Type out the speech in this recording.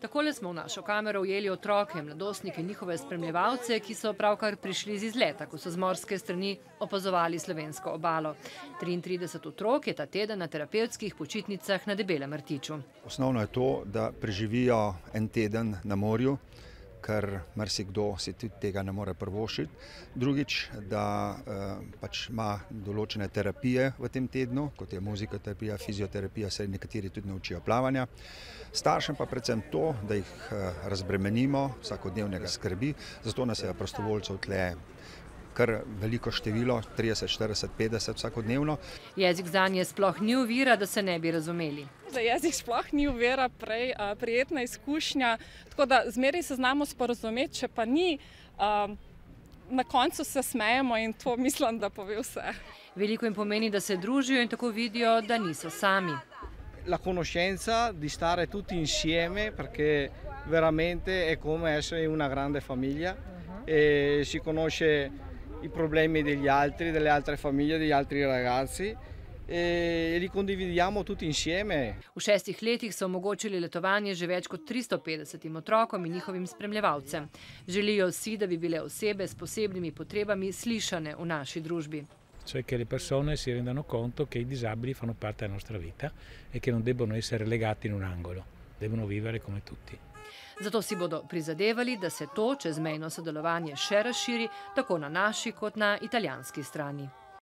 Takole smo v našo kamero ujeli otroke, mladostnike, njihove spremljevalce, ki so pravkar prišli z izleta, ko so z morske strani opazovali slovensko obalo. 33 otrok je ta teden na terapevtskih počitnicah na Debelem rtiču. Osnovno je to, da preživijo en teden na morju, ker marsikdo si tudi tega ne more privoščiti. Drugič, da pač ima določene terapije v tem tednu, kot je muzikoterapija, fizioterapija, se nekateri tudi naučijo plavanja. Staršem pa predvsem to, da jih razbremenimo vsakodnevnega skrbi, zato nas je prostovoljcev tle kar veliko število, 30, 40, 50 vsakodnevno. Jezik zanje sploh ni ovira, da se ne bi razumeli. Za jezik sploh ni ovira, prej prijetna izkušnja, tako da zmeraj se znamo sporazumeti, če pa ni, na koncu se smejemo in to mislim, da pove vse. Veliko jim pomeni, da se družijo in tako vidijo, da niso sami. La conoscenza di stare tutti insieme, perché veramente è come essere una grande famiglia e si conosce i problemi degli altri, delle altre famiglie, degli altri ragazzi e li condividiamo tutti insieme. V 6 letih so omogočili letovanje že več kot 350 otrokom in njihovim spremljevalcem. Želijo si, da bi bile osebe s posebnimi potrebami slišane v naši družbi. Cioè che le persone si rendano conto che i disabili fanno parte della nostra vita e che non debbono essere relegati in un angolo, devono vivere come tutti. Zato si bodo prizadevali, da se to čezmejno sodelovanje še razširi, tako na naši kot na italijanski strani.